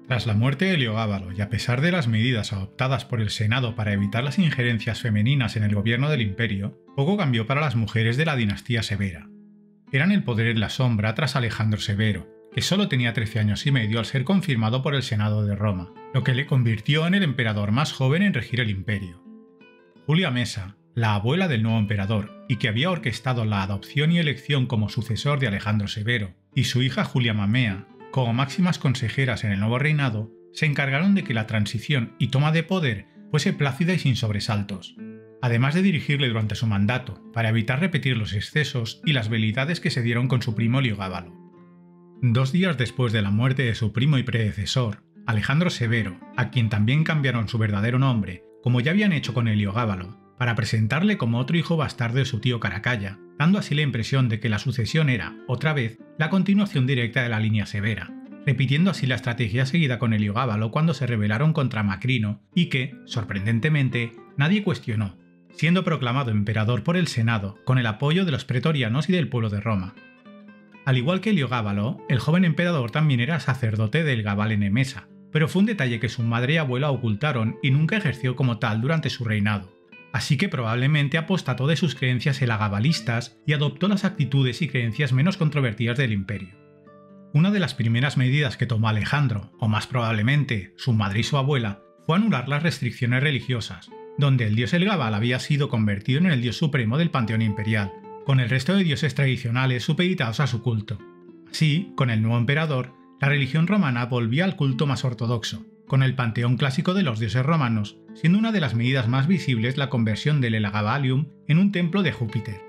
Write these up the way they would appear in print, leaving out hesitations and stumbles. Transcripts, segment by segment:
Tras la muerte de Heliogábalo y a pesar de las medidas adoptadas por el Senado para evitar las injerencias femeninas en el gobierno del imperio, poco cambió para las mujeres de la dinastía Severa. Eran el poder en la sombra tras Alejandro Severo, que solo tenía 13 años y medio al ser confirmado por el Senado de Roma, lo que le convirtió en el emperador más joven en regir el imperio. Julia Mesa, la abuela del nuevo emperador, y que había orquestado la adopción y elección como sucesor de Alejandro Severo, y su hija Julia Mamea, como máximas consejeras en el nuevo reinado, se encargaron de que la transición y toma de poder fuese plácida y sin sobresaltos, además de dirigirle durante su mandato, para evitar repetir los excesos y las velidades que se dieron con su primo Heliogábalo. 2 días después de la muerte de su primo y predecesor, Alejandro Severo, a quien también cambiaron su verdadero nombre, como ya habían hecho con Heliogábalo, para presentarle como otro hijo bastardo de su tío Caracalla, dando así la impresión de que la sucesión era, otra vez, la continuación directa de la línea Severa, repitiendo así la estrategia seguida con Heliogábalo cuando se rebelaron contra Macrino y que, sorprendentemente, nadie cuestionó, siendo proclamado emperador por el Senado con el apoyo de los pretorianos y del pueblo de Roma. Al igual que Heliogábalo, el joven emperador también era sacerdote del Gabal en Emesa, pero fue un detalle que su madre y abuela ocultaron y nunca ejerció como tal durante su reinado. Así que probablemente apostató de sus creencias elagabalistas y adoptó las actitudes y creencias menos controvertidas del imperio. Una de las primeras medidas que tomó Alejandro, o más probablemente su madre y su abuela, fue anular las restricciones religiosas, donde el dios Elgabal había sido convertido en el dios supremo del panteón imperial, con el resto de dioses tradicionales supeditados a su culto. Así, con el nuevo emperador, la religión romana volvía al culto más ortodoxo, con el panteón clásico de los dioses romanos, siendo una de las medidas más visibles la conversión del Elagabalium en un templo de Júpiter.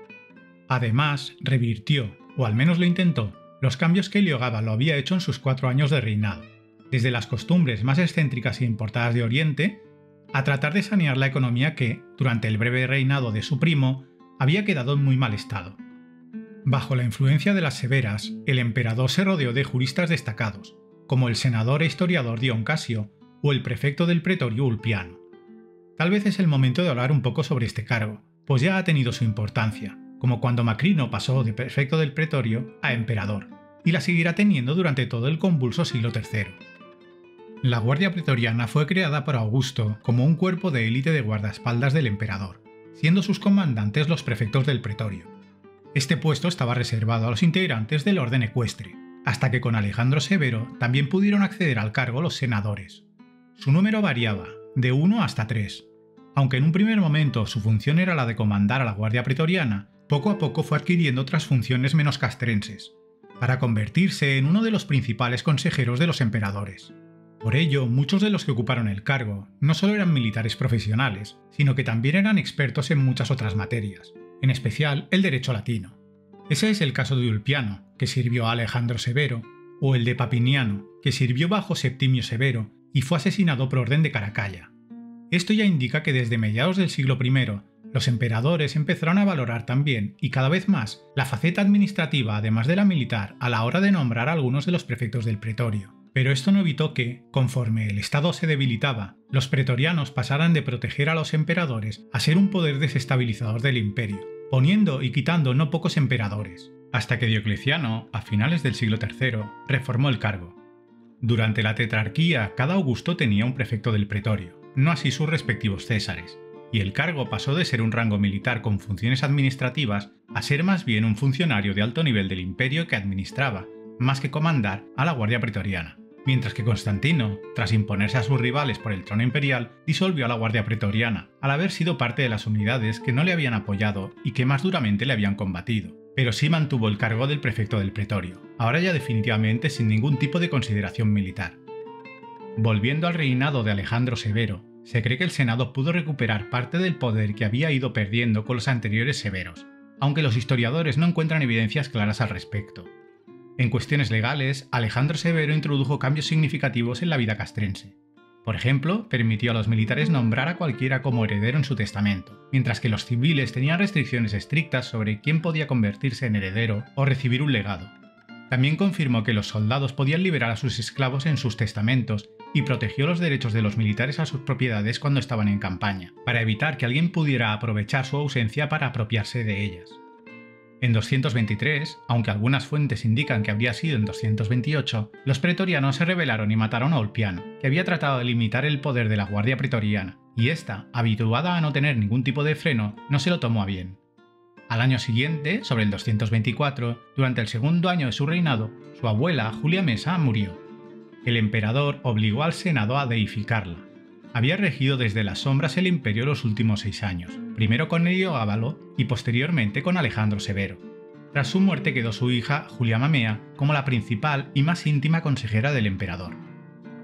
Además, revirtió, o al menos lo intentó, los cambios que Heliogábalo había hecho en sus 4 años de reinado, desde las costumbres más excéntricas e importadas de Oriente, a tratar de sanear la economía que, durante el breve reinado de su primo, había quedado en muy mal estado. Bajo la influencia de las Severas, el emperador se rodeó de juristas destacados, como el senador e historiador Dion Casio o el prefecto del pretorio Ulpiano. Tal vez es el momento de hablar un poco sobre este cargo, pues ya ha tenido su importancia, como cuando Macrino pasó de prefecto del pretorio a emperador, y la seguirá teniendo durante todo el convulso siglo III. La Guardia Pretoriana fue creada por Augusto como un cuerpo de élite de guardaespaldas del emperador, siendo sus comandantes los prefectos del pretorio. Este puesto estaba reservado a los integrantes del orden ecuestre, hasta que con Alejandro Severo también pudieron acceder al cargo los senadores. Su número variaba, de 1 hasta 3. Aunque en un primer momento su función era la de comandar a la Guardia Pretoriana, poco a poco fue adquiriendo otras funciones menos castrenses, para convertirse en uno de los principales consejeros de los emperadores. Por ello, muchos de los que ocuparon el cargo no solo eran militares profesionales, sino que también eran expertos en muchas otras materias, en especial el derecho latino. Ese es el caso de Ulpiano, que sirvió a Alejandro Severo, o el de Papiniano, que sirvió bajo Septimio Severo y fue asesinado por orden de Caracalla. Esto ya indica que desde mediados del siglo I, los emperadores empezaron a valorar también, y cada vez más, la faceta administrativa además de la militar a la hora de nombrar a algunos de los prefectos del pretorio. Pero esto no evitó que, conforme el Estado se debilitaba, los pretorianos pasaran de proteger a los emperadores a ser un poder desestabilizador del imperio, poniendo y quitando no pocos emperadores, hasta que Diocleciano, a finales del siglo III, reformó el cargo. Durante la tetrarquía, cada Augusto tenía un prefecto del pretorio, no así sus respectivos césares, y el cargo pasó de ser un rango militar con funciones administrativas a ser más bien un funcionario de alto nivel del imperio que administraba, más que comandar, a la Guardia Pretoriana. Mientras que Constantino, tras imponerse a sus rivales por el trono imperial, disolvió a la Guardia Pretoriana, al haber sido parte de las unidades que no le habían apoyado y que más duramente le habían combatido, pero sí mantuvo el cargo del prefecto del pretorio, ahora ya definitivamente sin ningún tipo de consideración militar. Volviendo al reinado de Alejandro Severo, se cree que el Senado pudo recuperar parte del poder que había ido perdiendo con los anteriores severos, aunque los historiadores no encuentran evidencias claras al respecto. En cuestiones legales, Alejandro Severo introdujo cambios significativos en la vida castrense. Por ejemplo, permitió a los militares nombrar a cualquiera como heredero en su testamento, mientras que los civiles tenían restricciones estrictas sobre quién podía convertirse en heredero o recibir un legado. También confirmó que los soldados podían liberar a sus esclavos en sus testamentos y protegió los derechos de los militares a sus propiedades cuando estaban en campaña, para evitar que alguien pudiera aprovechar su ausencia para apropiarse de ellas. En 223, aunque algunas fuentes indican que habría sido en 228, los pretorianos se rebelaron y mataron a Ulpiano, que había tratado de limitar el poder de la guardia pretoriana, y esta, habituada a no tener ningún tipo de freno, no se lo tomó a bien. Al año siguiente, sobre el 224, durante el segundo año de su reinado, su abuela, Julia Mesa, murió. El emperador obligó al Senado a deificarla. Había regido desde las sombras el imperio los últimos 6 años, primero con Heliogábalo y posteriormente con Alejandro Severo. Tras su muerte quedó su hija, Julia Mamea, como la principal y más íntima consejera del emperador.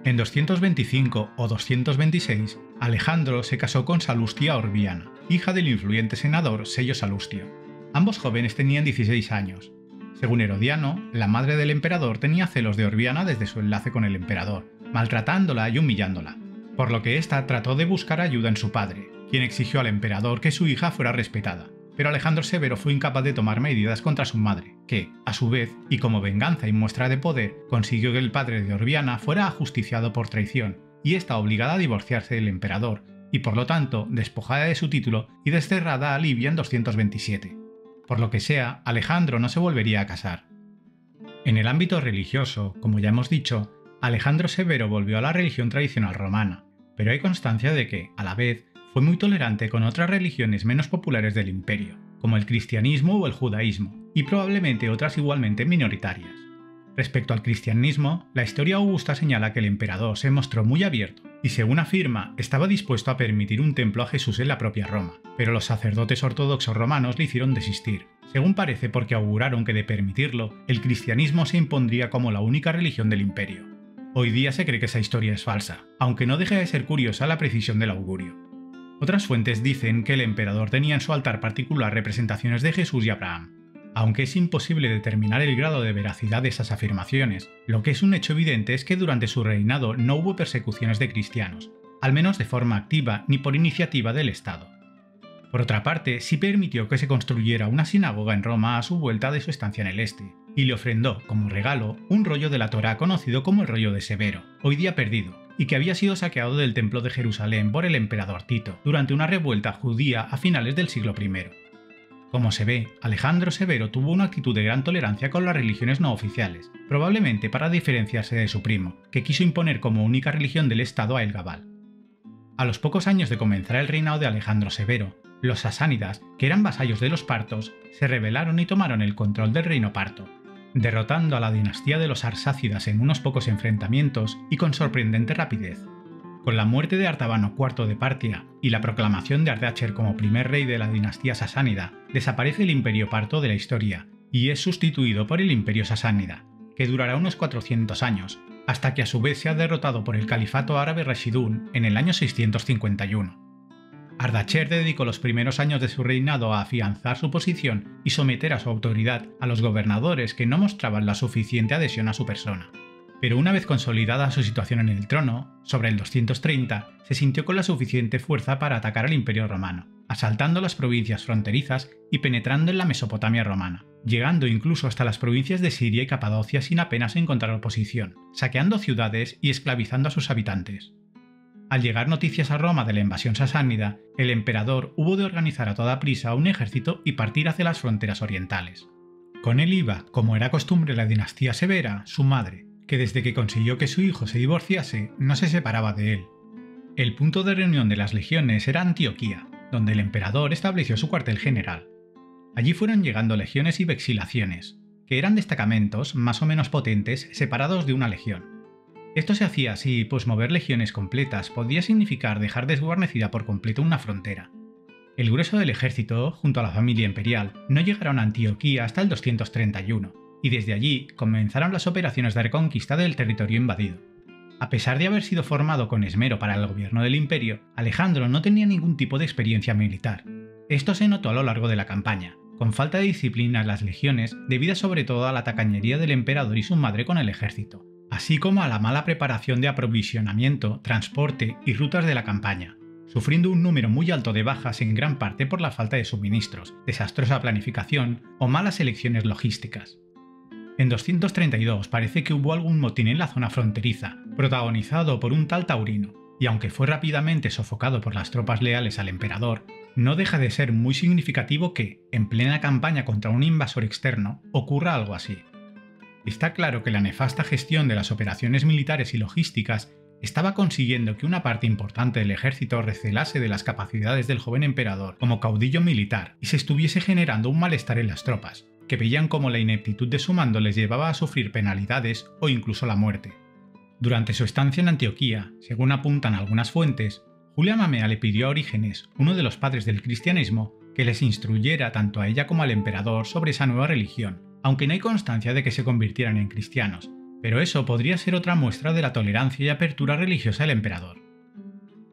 En 225 o 226, Alejandro se casó con Salustia Orbiana, hija del influyente senador Sello Salustio. Ambos jóvenes tenían 16 años. Según Herodiano, la madre del emperador tenía celos de Orbiana desde su enlace con el emperador, maltratándola y humillándola, por lo que ésta trató de buscar ayuda en su padre, quien exigió al emperador que su hija fuera respetada. Pero Alejandro Severo fue incapaz de tomar medidas contra su madre, que, a su vez, y como venganza y muestra de poder, consiguió que el padre de Orbiana fuera ajusticiado por traición, y ésta obligada a divorciarse del emperador, y por lo tanto despojada de su título y desterrada a Libia en 227. Por lo que sea, Alejandro no se volvería a casar. En el ámbito religioso, como ya hemos dicho, Alejandro Severo volvió a la religión tradicional romana, pero hay constancia de que, a la vez, fue muy tolerante con otras religiones menos populares del imperio, como el cristianismo o el judaísmo, y probablemente otras igualmente minoritarias. Respecto al cristianismo, la historia augusta señala que el emperador se mostró muy abierto, y según afirma, estaba dispuesto a permitir un templo a Jesús en la propia Roma, pero los sacerdotes ortodoxos romanos le hicieron desistir, según parece porque auguraron que de permitirlo, el cristianismo se impondría como la única religión del imperio. Hoy día se cree que esa historia es falsa, aunque no deja de ser curiosa la precisión del augurio. Otras fuentes dicen que el emperador tenía en su altar particular representaciones de Jesús y Abraham. Aunque es imposible determinar el grado de veracidad de esas afirmaciones, lo que es un hecho evidente es que durante su reinado no hubo persecuciones de cristianos, al menos de forma activa ni por iniciativa del Estado. Por otra parte, sí permitió que se construyera una sinagoga en Roma a su vuelta de su estancia en el este, y le ofrendó, como regalo, un rollo de la Torá conocido como el rollo de Severo, hoy día perdido, y que había sido saqueado del templo de Jerusalén por el emperador Tito durante una revuelta judía a finales del siglo I. Como se ve, Alejandro Severo tuvo una actitud de gran tolerancia con las religiones no oficiales, probablemente para diferenciarse de su primo, que quiso imponer como única religión del Estado a El Gabal. A los pocos años de comenzar el reinado de Alejandro Severo, los sasánidas, que eran vasallos de los partos, se rebelaron y tomaron el control del reino parto, derrotando a la dinastía de los arsácidas en unos pocos enfrentamientos y con sorprendente rapidez. Con la muerte de Artabano IV de Partia y la proclamación de Ardacher como primer rey de la dinastía sasánida, desaparece el imperio parto de la historia y es sustituido por el imperio sasánida, que durará unos 400 años, hasta que a su vez sea derrotado por el califato árabe Rashidún en el año 651. Ardacher dedicó los primeros años de su reinado a afianzar su posición y someter a su autoridad a los gobernadores que no mostraban la suficiente adhesión a su persona. Pero una vez consolidada su situación en el trono, sobre el 230, se sintió con la suficiente fuerza para atacar al Imperio Romano, asaltando las provincias fronterizas y penetrando en la Mesopotamia romana, llegando incluso hasta las provincias de Siria y Capadocia sin apenas encontrar oposición, saqueando ciudades y esclavizando a sus habitantes. Al llegar noticias a Roma de la invasión sasánida, el emperador hubo de organizar a toda prisa un ejército y partir hacia las fronteras orientales. Con él iba, como era costumbre la dinastía Severa, su madre, que desde que consiguió que su hijo se divorciase, no se separaba de él. El punto de reunión de las legiones era Antioquía, donde el emperador estableció su cuartel general. Allí fueron llegando legiones y vexilaciones, que eran destacamentos más o menos potentes separados de una legión. Esto se hacía así, pues mover legiones completas podía significar dejar desguarnecida por completo una frontera. El grueso del ejército, junto a la familia imperial, no llegaron a Antioquía hasta el 231, y desde allí comenzaron las operaciones de reconquista del territorio invadido. A pesar de haber sido formado con esmero para el gobierno del imperio, Alejandro no tenía ningún tipo de experiencia militar. Esto se notó a lo largo de la campaña, con falta de disciplina en las legiones, debida sobre todo a la tacañería del emperador y su madre con el ejército, así como a la mala preparación de aprovisionamiento, transporte y rutas de la campaña, sufriendo un número muy alto de bajas en gran parte por la falta de suministros, desastrosa planificación o malas elecciones logísticas. En 232 parece que hubo algún motín en la zona fronteriza, protagonizado por un tal Taurino, y aunque fue rápidamente sofocado por las tropas leales al emperador, no deja de ser muy significativo que, en plena campaña contra un invasor externo, ocurra algo así. Está claro que la nefasta gestión de las operaciones militares y logísticas estaba consiguiendo que una parte importante del ejército recelase de las capacidades del joven emperador como caudillo militar y se estuviese generando un malestar en las tropas, que veían cómo la ineptitud de su mando les llevaba a sufrir penalidades o incluso la muerte. Durante su estancia en Antioquía, según apuntan algunas fuentes, Julia Mamea le pidió a Orígenes, uno de los padres del cristianismo, que les instruyera tanto a ella como al emperador sobre esa nueva religión, aunque no hay constancia de que se convirtieran en cristianos, pero eso podría ser otra muestra de la tolerancia y apertura religiosa del emperador.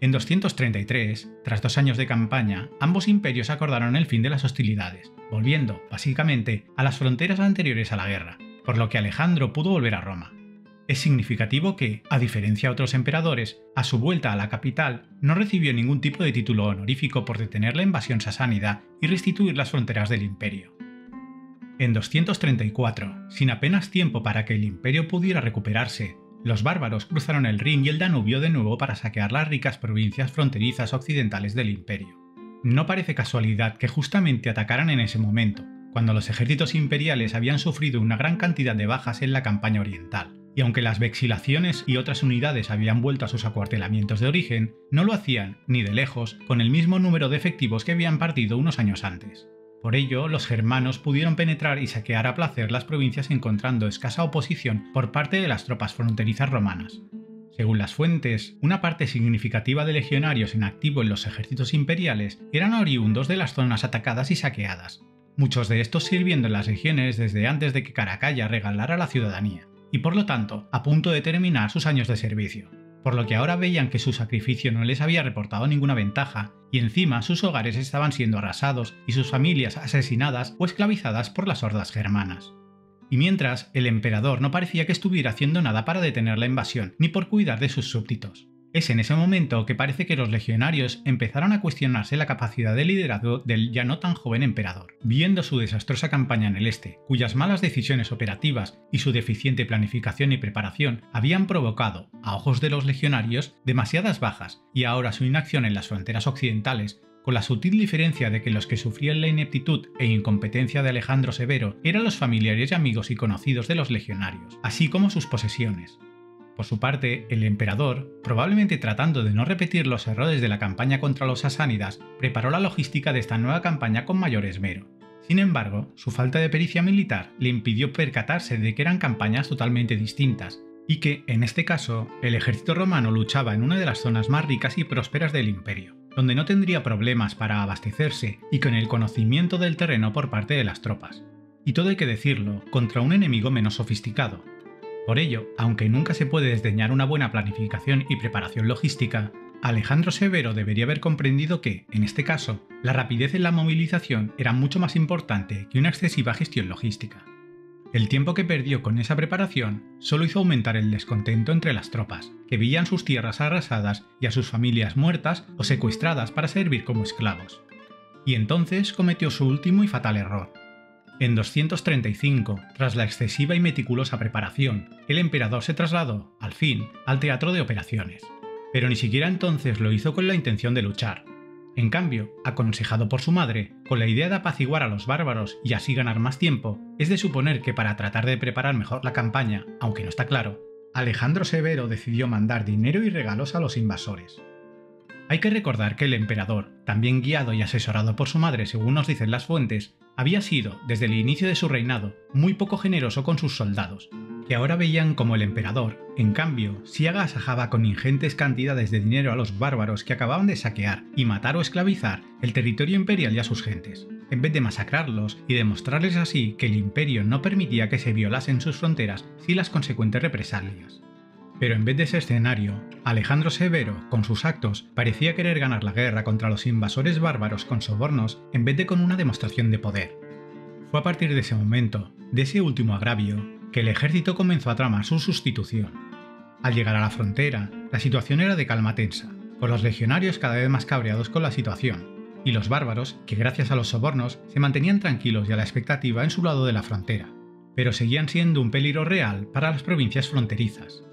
En 233, tras 2 años de campaña, ambos imperios acordaron el fin de las hostilidades, volviendo, básicamente, a las fronteras anteriores a la guerra, por lo que Alejandro pudo volver a Roma. Es significativo que, a diferencia de otros emperadores, a su vuelta a la capital no recibió ningún tipo de título honorífico por detener la invasión sasánida y restituir las fronteras del imperio. En 234, sin apenas tiempo para que el imperio pudiera recuperarse, los bárbaros cruzaron el Rin y el Danubio de nuevo para saquear las ricas provincias fronterizas occidentales del imperio. No parece casualidad que justamente atacaran en ese momento, cuando los ejércitos imperiales habían sufrido una gran cantidad de bajas en la campaña oriental, y aunque las vexilaciones y otras unidades habían vuelto a sus acuartelamientos de origen, no lo hacían, ni de lejos, con el mismo número de efectivos que habían partido unos años antes. Por ello, los germanos pudieron penetrar y saquear a placer las provincias encontrando escasa oposición por parte de las tropas fronterizas romanas. Según las fuentes, una parte significativa de legionarios en activo en los ejércitos imperiales eran oriundos de las zonas atacadas y saqueadas, muchos de estos sirviendo en las legiones desde antes de que Caracalla regalara la ciudadanía, y por lo tanto a punto de terminar sus años de servicio, por lo que ahora veían que su sacrificio no les había reportado ninguna ventaja, y encima sus hogares estaban siendo arrasados y sus familias asesinadas o esclavizadas por las hordas germanas. Y mientras, el emperador no parecía que estuviera haciendo nada para detener la invasión ni por cuidar de sus súbditos. Es en ese momento que parece que los legionarios empezaron a cuestionarse la capacidad de liderazgo del ya no tan joven emperador, viendo su desastrosa campaña en el este, cuyas malas decisiones operativas y su deficiente planificación y preparación habían provocado, a ojos de los legionarios, demasiadas bajas, y ahora su inacción en las fronteras occidentales, con la sutil diferencia de que los que sufrían la ineptitud e incompetencia de Alejandro Severo eran los familiares y amigos y conocidos de los legionarios, así como sus posesiones. Por su parte, el emperador, probablemente tratando de no repetir los errores de la campaña contra los sasánidas, preparó la logística de esta nueva campaña con mayor esmero. Sin embargo, su falta de pericia militar le impidió percatarse de que eran campañas totalmente distintas, y que, en este caso, el ejército romano luchaba en una de las zonas más ricas y prósperas del imperio, donde no tendría problemas para abastecerse y con el conocimiento del terreno por parte de las tropas. Y todo hay que decirlo, contra un enemigo menos sofisticado. Por ello, aunque nunca se puede desdeñar una buena planificación y preparación logística, Alejandro Severo debería haber comprendido que, en este caso, la rapidez en la movilización era mucho más importante que una excesiva gestión logística. El tiempo que perdió con esa preparación solo hizo aumentar el descontento entre las tropas, que veían sus tierras arrasadas y a sus familias muertas o secuestradas para servir como esclavos. Y entonces cometió su último y fatal error. En 235, tras la excesiva y meticulosa preparación, el emperador se trasladó, al fin, al teatro de operaciones. Pero ni siquiera entonces lo hizo con la intención de luchar. En cambio, aconsejado por su madre, con la idea de apaciguar a los bárbaros y así ganar más tiempo, es de suponer que para tratar de preparar mejor la campaña, aunque no está claro, Alejandro Severo decidió mandar dinero y regalos a los invasores. Hay que recordar que el emperador, también guiado y asesorado por su madre según nos dicen las fuentes, había sido, desde el inicio de su reinado, muy poco generoso con sus soldados, que ahora veían como el emperador, en cambio, sí agasajaba con ingentes cantidades de dinero a los bárbaros que acababan de saquear y matar o esclavizar el territorio imperial y a sus gentes, en vez de masacrarlos y demostrarles así que el imperio no permitía que se violasen sus fronteras sin las consecuentes represalias. Pero en vez de ese escenario, Alejandro Severo, con sus actos, parecía querer ganar la guerra contra los invasores bárbaros con sobornos en vez de con una demostración de poder. Fue a partir de ese momento, de ese último agravio, que el ejército comenzó a tramar su sustitución. Al llegar a la frontera, la situación era de calma tensa, con los legionarios cada vez más cabreados con la situación, y los bárbaros, que gracias a los sobornos se mantenían tranquilos y a la expectativa en su lado de la frontera, pero seguían siendo un peligro real para las provincias fronterizas.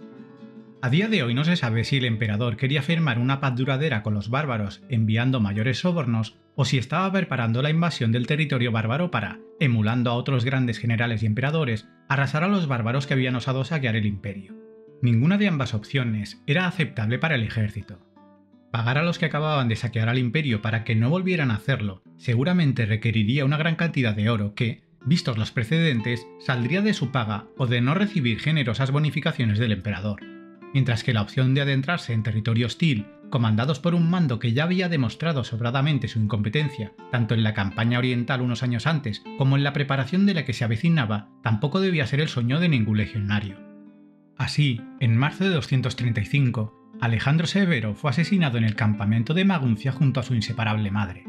A día de hoy no se sabe si el emperador quería firmar una paz duradera con los bárbaros enviando mayores sobornos o si estaba preparando la invasión del territorio bárbaro para, emulando a otros grandes generales y emperadores, arrasar a los bárbaros que habían osado saquear el imperio. Ninguna de ambas opciones era aceptable para el ejército. Pagar a los que acababan de saquear al imperio para que no volvieran a hacerlo seguramente requeriría una gran cantidad de oro que, vistos los precedentes, saldría de su paga o de no recibir generosas bonificaciones del emperador. Mientras que la opción de adentrarse en territorio hostil, comandados por un mando que ya había demostrado sobradamente su incompetencia, tanto en la campaña oriental unos años antes como en la preparación de la que se avecinaba, tampoco debía ser el sueño de ningún legionario. Así, en marzo de 235, Alejandro Severo fue asesinado en el campamento de Maguncia junto a su inseparable madre.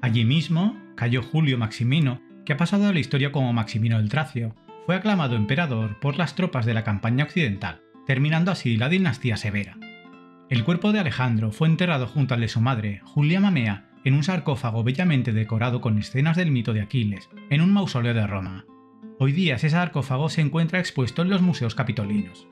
Allí mismo, Cayo Julio Maximino, que ha pasado a la historia como Maximino el Tracio, fue aclamado emperador por las tropas de la campaña occidental, terminando así la dinastía severa. El cuerpo de Alejandro fue enterrado junto al de su madre, Julia Mamea, en un sarcófago bellamente decorado con escenas del mito de Aquiles, en un mausoleo de Roma. Hoy día ese sarcófago se encuentra expuesto en los museos capitolinos.